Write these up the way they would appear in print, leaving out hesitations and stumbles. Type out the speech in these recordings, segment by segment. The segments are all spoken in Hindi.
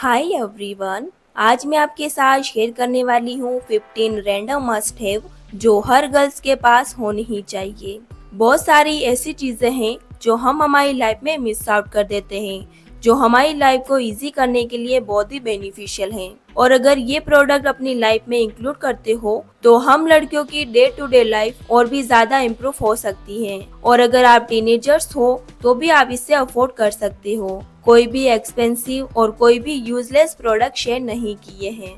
Hi everyone. आज मैं आपके साथ शेयर करने वाली हूँ 15 रैंडम मस्ट हैव जो हर गर्ल्स के पास होनी ही चाहिए। बहुत सारी ऐसी चीज़ें हैं जो हम हमारी लाइफ में मिस आउट कर देते हैं, जो हमारी लाइफ को इजी करने के लिए बहुत ही बेनिफिशियल हैं। और अगर ये प्रोडक्ट अपनी लाइफ में इंक्लूड करते हो तो हम लड़कियों की डे टू डे लाइफ और भी ज़्यादा इम्प्रूव हो सकती है। और अगर आप टीनेजर्स हो तो भी आप इससे अफोर्ड कर सकते हो। कोई भी एक्सपेंसिव और कोई भी यूजलेस प्रोडक्ट शेयर नहीं किए हैं।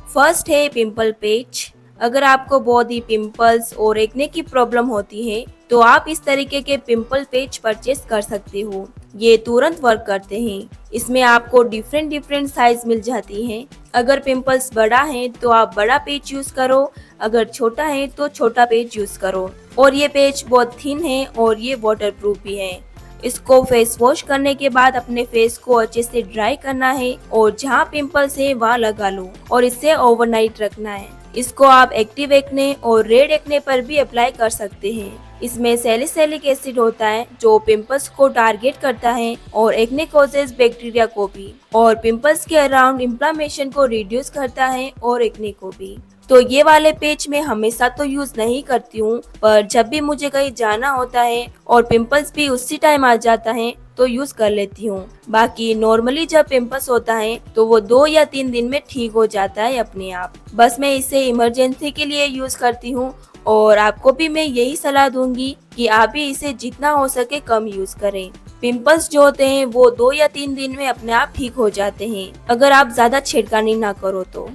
फर्स्ट है पिंपल पैच। अगर आपको बहुत ही पिंपल्स और एक्ने की प्रॉब्लम होती है तो आप इस तरीके के पिंपल पैच परचेस कर सकते हो। ये तुरंत वर्क करते हैं। इसमें आपको डिफरेंट डिफरेंट साइज मिल जाती हैं। अगर पिंपल्स बड़ा है तो आप बड़ा पैच यूज करो, अगर छोटा है तो छोटा पैच यूज करो। और ये पैच बहुत थिन है और ये वाटरप्रूफ भी है। इसको फेस वॉश करने के बाद अपने फेस को अच्छे से ड्राई करना है और जहाँ पिंपल्स है वहाँ लगा लो और इसे ओवरनाइट रखना है। इसको आप एक्टिव एक्ने और रेड एक्ने पर भी अप्लाई कर सकते हैं। इसमें सैलिसिलिक एसिड होता है जो पिंपल्स को टारगेट करता है और एक्ने कॉजेज बैक्टीरिया को भी, और पिंपल्स के अराउंड इन्फ्लेमेशन को रिड्यूस करता है और एक्ने को भी। तो ये वाले पेज में हमेशा तो यूज नहीं करती हूँ, पर जब भी मुझे कहीं जाना होता है और पिंपल्स भी उसी टाइम आ जाता है तो यूज कर लेती हूँ। बाकी नॉर्मली जब पिंपल्स होता है तो वो 2 या 3 दिन में ठीक हो जाता है अपने आप। बस मैं इसे इमरजेंसी के लिए यूज करती हूँ और आपको भी मैं यही सलाह दूंगी कि आप भी इसे जितना हो सके कम यूज करें। पिंपल्स जो होते हैं वो 2 या 3 दिन में अपने आप ठीक हो जाते हैं अगर आप ज्यादा छेड़खानी ना करो तो।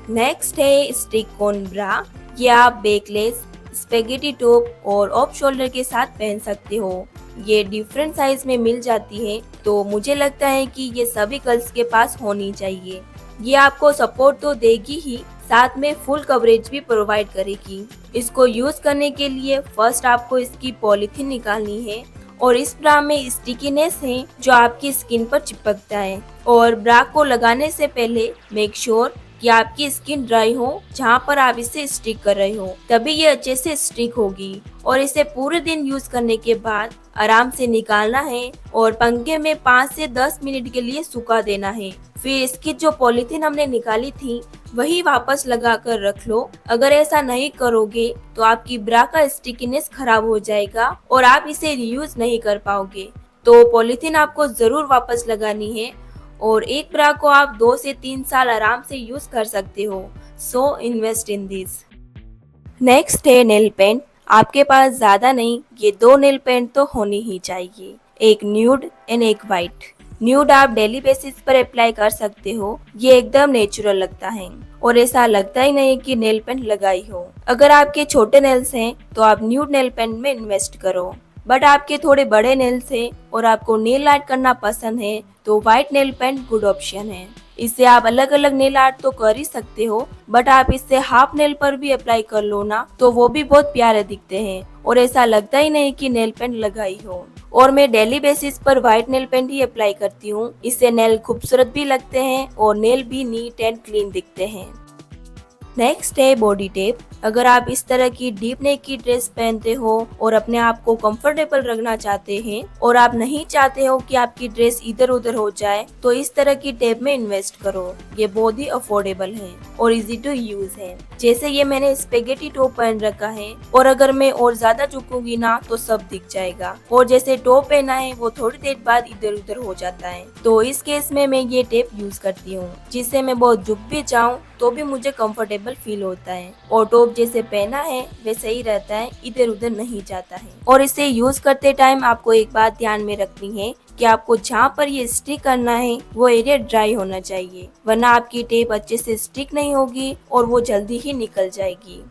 नेक्स्ट है स्टिक ऑन ब्रा। ये आप बैकलेस, स्पेगेटी टॉप और ऑफ शोल्डर के साथ पहन सकते हो। ये डिफरेंट साइज में मिल जाती है तो मुझे लगता है कि ये सभी गर्ल्स के पास होनी चाहिए। ये आपको सपोर्ट तो देगी ही, साथ में फुल कवरेज भी प्रोवाइड करेगी। इसको यूज करने के लिए फर्स्ट आपको इसकी पॉलीथीन निकालनी है और इस ब्रा में स्टिकीनेस है जो आपकी स्किन पर चिपकता है। और ब्रा को लगाने से पहले मेक श्योर कि आपकी स्किन ड्राई हो जहाँ पर आप इसे स्टिक कर रहे हो, तभी ये अच्छे से स्टिक होगी। और इसे पूरे दिन यूज करने के बाद आराम से निकालना है और पंखे में 5 से 10 मिनट के लिए सुखा देना है। फिर इसकी जो पॉलीथीन हमने निकाली थी वही वापस लगा कर रख लो। अगर ऐसा नहीं करोगे तो आपकी ब्रा का स्टिकीनेस खराब हो जाएगा और आप इसे रीयूज नहीं कर पाओगे। तो पॉलीथीन आपको जरूर वापस लगानी है और एक ब्रा को आप 2 से 3 साल आराम से यूज कर सकते हो। So invest in this. Next है नेल पेंट। आपके पास ज्यादा नहीं, ये 2 नेल पेंट तो होनी ही चाहिए, एक न्यूड एंड एक वाइट। न्यूड आप डेली बेसिस पर अप्लाई कर सकते हो। ये एकदम नेचुरल लगता है और ऐसा लगता ही नहीं कि नेल पेंट लगाई हो। अगर आपके छोटे नेल्स हैं तो आप न्यूड नेल पेंट में इन्वेस्ट करो, बट आपके थोड़े बड़े नेल्स हैं और आपको नेल आर्ट करना पसंद है तो white nail paint good option है। इससे आप अलग अलग नेल आर्ट तो कर ही सकते हो, बट आप इससे हाफ नेल पर भी अप्लाई कर लो ना तो वो भी बहुत प्यारे दिखते हैं और ऐसा लगता ही नहीं कि नेल पेंट लगाई हो। और मैं डेली बेसिस पर व्हाइट नेल पेंट ही अप्लाई करती हूँ। इससे नेल खूबसूरत भी लगते हैं और नेल भी नीट एंड क्लीन दिखते हैं। नेक्स्ट है बॉडी टेप। अगर आप इस तरह की डीप नेक की ड्रेस पहनते हो और अपने आप को कंफर्टेबल रखना चाहते हैं और आप नहीं चाहते हो कि आपकी ड्रेस इधर उधर हो जाए तो इस तरह की टेप में इन्वेस्ट करो। ये बहुत ही अफोर्डेबल है और इजी टू यूज है। जैसे ये मैंने स्पेगेटी टॉप पहन रखा है और अगर मैं और ज्यादा झुकूंगी ना तो सब दिख जाएगा, और जैसे टॉप पहना है वो थोड़ी देर बाद इधर उधर हो जाता है। तो इस केस में मैं ये टेप यूज करती हूँ जिससे मैं बहुत झुक भी जाऊँ तो भी मुझे कंफर्टेबल फील होता है और टॉप जैसे पहना है वैसे ही रहता है, इधर उधर नहीं जाता है। और इसे यूज करते टाइम आपको एक बात ध्यान में रखनी है कि आपको जहाँ पर ये स्टिक करना है वो एरिया ड्राई होना चाहिए, वरना आपकी टेप अच्छे से स्टिक नहीं होगी और वो जल्दी ही निकल जाएगी।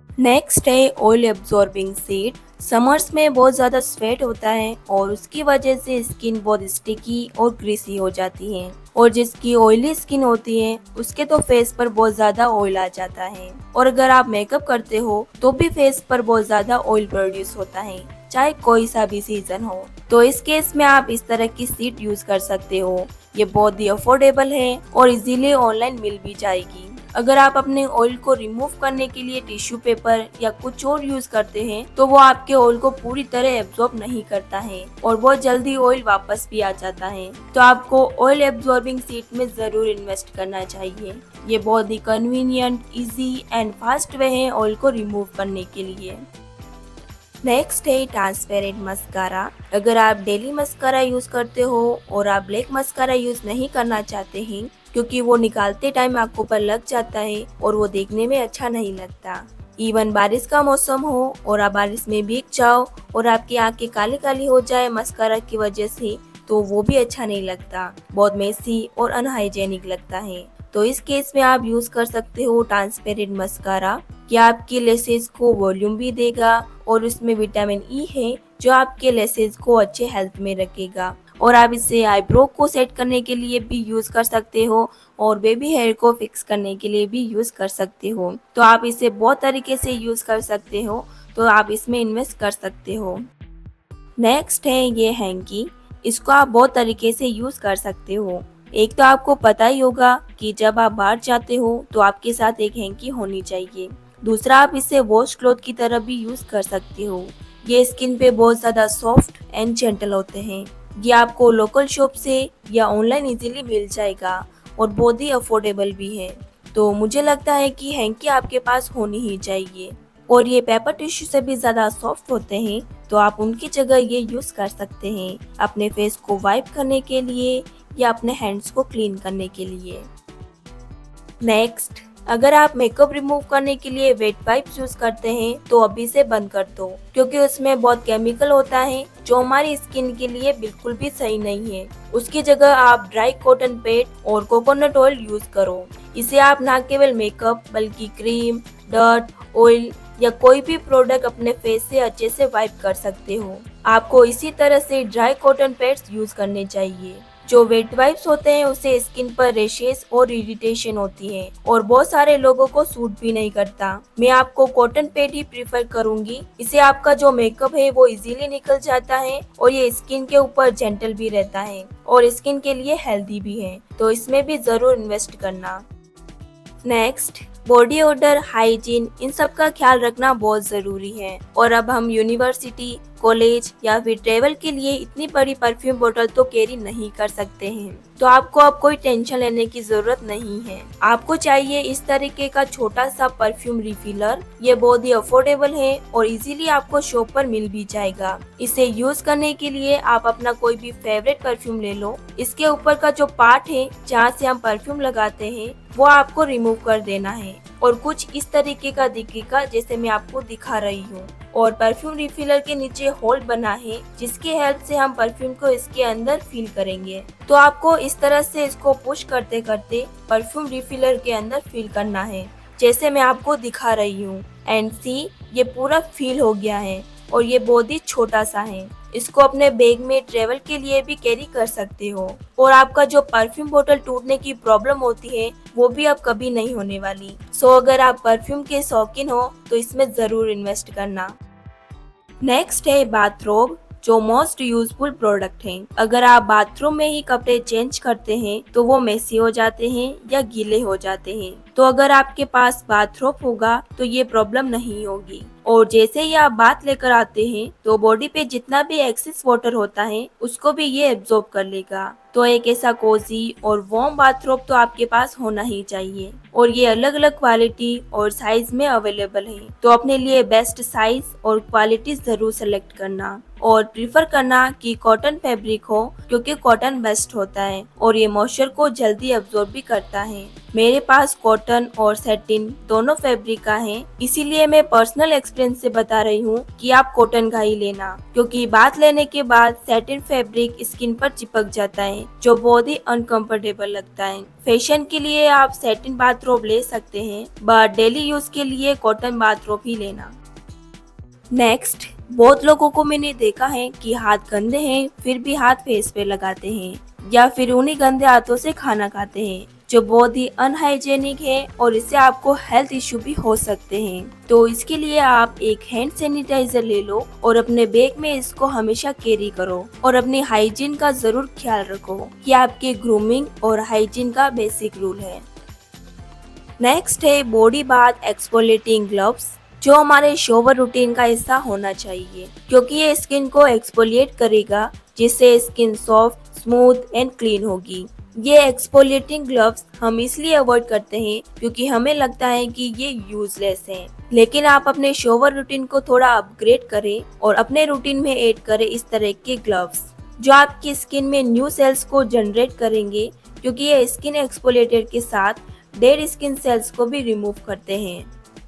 नेक्स्ट है ऑयल एब्जॉर्बिंग शीट। समर्स में बहुत ज्यादा स्वेट होता है और उसकी वजह से स्किन बहुत स्टिकी और ग्रीसी हो जाती है, और जिसकी ऑयली स्किन होती है उसके तो फेस पर बहुत ज्यादा ऑयल आ जाता है। और अगर आप मेकअप करते हो तो भी फेस पर बहुत ज्यादा ऑयल प्रोड्यूस होता है, चाहे कोई सा भी सीजन हो। तो इस केस में आप इस तरह की शीट यूज कर सकते हो। ये बहुत ही अफोर्डेबल है और इजीली ऑनलाइन मिल भी जाएगी। अगर आप अपने ऑयल को रिमूव करने के लिए टिश्यू पेपर या कुछ और यूज करते हैं तो वो आपके ऑयल को पूरी तरह एब्जॉर्ब नहीं करता है और बहुत जल्दी ऑयल वापस भी आ जाता है। तो आपको ऑयल एब्जॉर्बिंग शीट में जरूर इन्वेस्ट करना चाहिए। ये बहुत ही convenient, easy and fast way है ऑयल को रिमूव करने के लिए। नेक्स्ट है ट्रांसपेरेंट मस्कारा। अगर आप डेली मस्कारा यूज करते हो और आप ब्लैक मस्कारा यूज नहीं करना चाहते हैं क्योंकि वो निकालते टाइम आंखों पर लग जाता है और वो देखने में अच्छा नहीं लगता। इवन बारिश का मौसम हो और आप बारिश में भीग जाओ और आपकी आंखें काली काली हो जाए मस्कारा की वजह से, तो वो भी अच्छा नहीं लगता, बहुत मेसी और अनहाइजेनिक लगता है। तो इस केस में आप यूज कर सकते हो ट्रांसपेरेंट मस्कारा। ये आपके लेसेस को वॉल्यूम भी देगा और उसमें विटामिन ई है जो आपके लेसेस को अच्छे हेल्थ में रखेगा। और आप इसे आईब्रो को सेट करने के लिए भी यूज कर सकते हो और बेबी हेयर को फिक्स करने के लिए भी यूज कर सकते हो। तो आप इसे बहुत तरीके से यूज कर सकते हो, तो आप इसमें इन्वेस्ट कर सकते हो। नेक्स्ट है ये हैंकी। इसको आप बहुत तरीके से यूज कर सकते हो। एक तो आपको पता ही होगा कि जब आप बाहर जाते हो तो आपके साथ एक हैंकी होनी चाहिए। दूसरा, आप इसे वॉश क्लॉथ की तरह भी यूज कर सकते हो। ये स्किन पे बहुत ज्यादा सॉफ्ट एंड जेंटल होते हैं। ये आपको लोकल शॉप से या ऑनलाइन इजीली मिल जाएगा और बहुत ही अफोर्डेबल भी है। तो मुझे लगता है कि हैंकी आपके पास होनी ही चाहिए। और ये पेपर टिश्यू से भी ज्यादा सॉफ्ट होते हैं, तो आप उनकी जगह ये यूज कर सकते हैं अपने फेस को वाइप करने के लिए या अपने हैंड्स को क्लीन करने के लिए। नेक्स्ट, अगर आप मेकअप रिमूव करने के लिए वेट वाइप्स यूज करते हैं तो अभी से बंद कर दो, क्योंकि उसमें बहुत केमिकल होता है जो हमारी स्किन के लिए बिल्कुल भी सही नहीं है। उसकी जगह आप ड्राई कॉटन पैड और कोकोनट ऑयल यूज करो। इसे आप न केवल मेकअप बल्कि क्रीम, डर्ट, ऑयल या कोई भी प्रोडक्ट अपने फेस से अच्छे से वाइप कर सकते हो। आपको इसी तरह से ड्राई कॉटन पैड्स यूज करने चाहिए। जो वेट वाइप्स होते हैं उससे स्किन पर रेशेस और इरिटेशन होती है और बहुत सारे लोगों को सूट भी नहीं करता। मैं आपको कॉटन पैड ही प्रीफर करूंगी। इससे आपका जो मेकअप है वो इजीली निकल जाता है और ये स्किन के ऊपर जेंटल भी रहता है और स्किन के लिए हेल्दी भी है, तो इसमें भी जरूर इन्वेस्ट करना। नेक्स्ट, बॉडी ओडर, हाइजीन, इन सब का ख्याल रखना बहुत जरूरी है। और अब हम यूनिवर्सिटी, कॉलेज या फिर ट्रेवल के लिए इतनी बड़ी परफ्यूम बोतल तो कैरी नहीं कर सकते हैं, तो आपको अब कोई टेंशन लेने की जरूरत नहीं है। आपको चाहिए इस तरीके का छोटा सा परफ्यूम रिफिलर। ये बहुत ही अफोर्डेबल है और इजीली आपको शॉप पर मिल भी जाएगा। इसे यूज करने के लिए आप अपना कोई भी फेवरेट परफ्यूम ले लो। इसके ऊपर का जो पार्ट है जहाँ से हम परफ्यूम लगाते हैं वो आपको रिमूव कर देना है और कुछ इस तरीके का दिखेगा जैसे मैं आपको दिखा रही हूँ। और परफ्यूम रिफिलर के नीचे होल बना है जिसकी हेल्प से हम परफ्यूम को इसके अंदर फिल करेंगे। तो आपको इस तरह से इसको पुश करते करते परफ्यूम रिफिलर के अंदर फिल करना है जैसे मैं आपको दिखा रही हूँ। एंड सी, ये पूरा फिल हो गया है और ये बहुत ही छोटा सा है। इसको अपने बैग में ट्रेवल के लिए भी कैरी कर सकते हो और आपका जो परफ्यूम बोतल टूटने की प्रॉब्लम होती है वो भी अब कभी नहीं होने वाली। सो अगर आप परफ्यूम के शौकीन हो तो इसमें जरूर इन्वेस्ट करना। नेक्स्ट है बाथरोब, जो मोस्ट यूजफुल प्रोडक्ट है। अगर आप बाथरूम में ही कपड़े चेंज करते हैं तो वो मेसी हो जाते हैं या गीले हो जाते हैं। तो अगर आपके पास बाथरोब होगा तो ये प्रॉब्लम नहीं होगी। और जैसे ही आप बाथ लेकर आते हैं तो बॉडी पे जितना भी एक्सेस वाटर होता है उसको भी ये एब्जॉर्ब कर लेगा। तो एक ऐसा कोजी और वार्म बाथरोब तो आपके पास होना ही चाहिए और ये अलग अलग क्वालिटी और साइज में अवेलेबल है। तो अपने लिए बेस्ट साइज और क्वालिटी जरूर सेलेक्ट करना और प्रीफर करना कि कॉटन फैब्रिक हो, क्योंकि कॉटन बेस्ट होता है और ये मॉइस्चर को जल्दी अब्सॉर्ब भी करता है। मेरे पास कॉटन और सैटिन दोनों फैब्रिक का है, इसीलिए मैं पर्सनल एक्सपीरियंस से बता रही हूँ कि आप कॉटन का ही लेना, क्योंकि बाथ लेने के बाद सैटिन फैब्रिक स्किन पर चिपक जाता है जो बहुत ही अनकंफर्टेबल लगता है। फैशन के लिए आप सैटिन बाथरोब ले सकते हैं, बट डेली यूज के लिए कॉटन बाथरोब ही लेना। नेक्स्ट, बहुत लोगों को मैंने देखा है कि हाथ गंदे हैं फिर भी हाथ फेस पे लगाते हैं या फिर उन्हीं गंदे हाथों से खाना खाते हैं, जो बहुत ही अनहाइजेनिक है और इससे आपको हेल्थ इश्यू भी हो सकते हैं। तो इसके लिए आप एक हैंड सैनिटाइजर ले लो और अपने बैग में इसको हमेशा कैरी करो और अपनी हाइजीन का जरूर ख्याल रखो। ये आपके ग्रूमिंग और हाइजीन का बेसिक रूल है। नेक्स्ट है बॉडी बाथ एक्सफोलिएटिंग ग्लव्स, जो हमारे शॉवर रूटीन का हिस्सा होना चाहिए क्योंकि ये स्किन को एक्सफोलिएट करेगा जिससे skin soft, smooth and clean होगी। ये एक्सफोलिएटिंग ग्लव्स हम इसलिए अवॉइड करते हैं क्योंकि हमें लगता है कि ये यूजलेस हैं। लेकिन आप अपने शॉवर रूटीन को थोड़ा अपग्रेड करें और अपने रूटीन में ऐड करें इस तरह के ग्लव्स जो आपकी स्किन में न्यू सेल्स को जनरेट करेंगे, क्योंकि ये स्किन एक्सफोलिएटर के साथ डेड स्किन सेल्स को भी रिमूव करते हैं।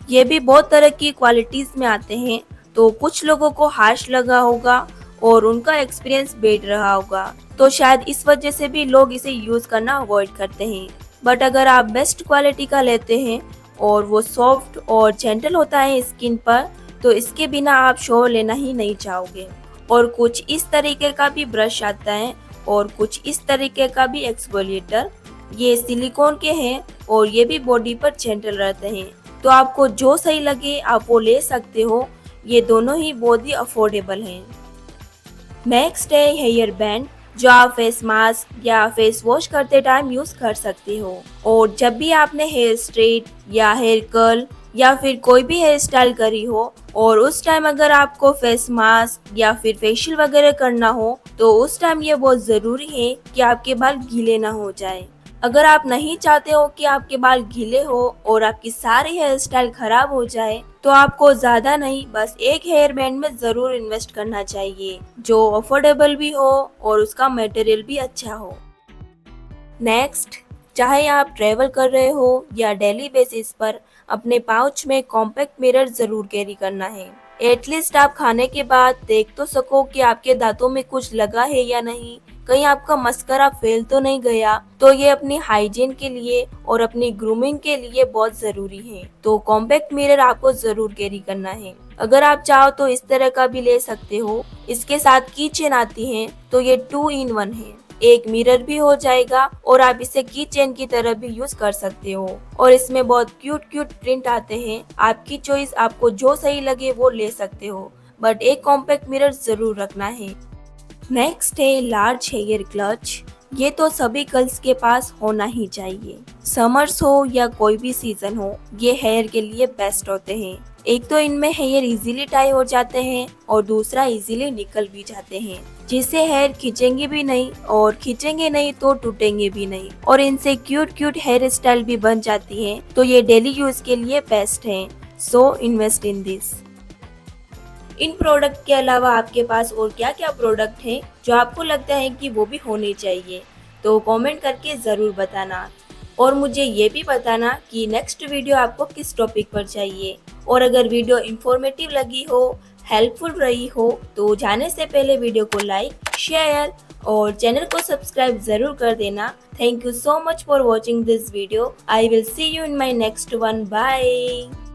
ये भी बहुत तरह की क्वालिटीज में आते हैं, तो कुछ लोगों को हार्श लगा होगा और उनका एक्सपीरियंस बैड रहा होगा, तो शायद इस वजह से भी लोग इसे यूज करना अवॉइड करते हैं। बट अगर आप बेस्ट क्वालिटी का लेते हैं और वो सॉफ्ट और जेंटल होता है स्किन पर, तो इसके बिना आप शॉवर लेना ही नहीं चाहोगे। और कुछ इस तरीके का भी ब्रश आता है और कुछ इस तरीके का भी एक्सफोलिएटर। ये सिलिकॉन के हैं और ये भी बॉडी पर जेंटल रहते हैं, तो आपको जो सही लगे आप वो ले सकते हो। ये दोनों ही बहुत ही अफोर्डेबल हैं। नेक्स्ट है हेयर बैंड, जो आप फेस मास्क या फेस वॉश करते टाइम यूज कर सकते हो। और जब भी आपने हेयर स्ट्रेट या हेयर कर्ल या फिर कोई भी हेयर स्टाइल करी हो और उस टाइम अगर आपको फेस मास्क या फिर फेशियल वगैरह करना हो, तो उस टाइम ये बहुत जरूरी है कि आपके बाल गीले ना हो जाए। अगर आप नहीं चाहते हो कि आपके बाल गीले हो और आपकी सारी हेयर स्टाइल खराब हो जाए, तो आपको ज्यादा नहीं बस एक हेयर बैंड में जरूर इन्वेस्ट करना चाहिए जो अफोर्डेबल भी हो और उसका मटेरियल भी अच्छा हो। नेक्स्ट, चाहे आप ट्रेवल कर रहे हो या डेली बेसिस पर, अपने पाउच में कॉम्पैक्ट मिरर जरूर कैरी करना है। एटलीस्ट आप खाने के बाद देख तो सको कि आपके दांतों में कुछ लगा है या नहीं, कहीं आपका मस्करा फेल तो नहीं गया। तो ये अपनी हाइजीन के लिए और अपनी ग्रूमिंग के लिए बहुत जरूरी है, तो कॉम्पैक्ट मिरर आपको जरूर कैरी करना है। अगर आप चाहो तो इस तरह का भी ले सकते हो। इसके साथ की चेन आती है, तो ये 2 in 1 है। एक मिरर भी हो जाएगा और आप इसे की चेन की तरह भी यूज कर सकते हो। और इसमें बहुत क्यूट क्यूट प्रिंट आते हैं, आपकी चॉइस, आपको जो सही लगे वो ले सकते हो, बट एक कॉम्पैक्ट मिरर जरूर रखना है। नेक्स्ट है लार्ज हेयर क्लच। ये तो सभी गर्ल्स के पास होना ही चाहिए। समर्स हो या कोई भी सीजन हो, ये हेयर के लिए बेस्ट होते हैं। एक तो इनमें हेयर इजीली टाई हो जाते हैं और दूसरा इजीली निकल भी जाते हैं, जिससे हेयर खींचेंगे भी नहीं और खींचेंगे नहीं तो टूटेंगे भी नहीं। और इनसे क्यूट क्यूट हेयर स्टाइल भी बन जाती है, तो ये डेली यूज के लिए बेस्ट है। So invest in this. In product के अलावा आपके पास और क्या क्या प्रोडक्ट हैं जो आपको लगता है कि वो भी होने चाहिए, तो कमेंट करके ज़रूर बताना। और मुझे ये भी बताना कि नेक्स्ट वीडियो आपको किस टॉपिक पर चाहिए। और अगर वीडियो इन्फॉर्मेटिव लगी हो, हेल्पफुल रही हो, तो जाने से पहले वीडियो को लाइक, शेयर और चैनल को सब्सक्राइब ज़रूर कर देना। Thank you so much for watching this video. I will see you in my next one. Bye.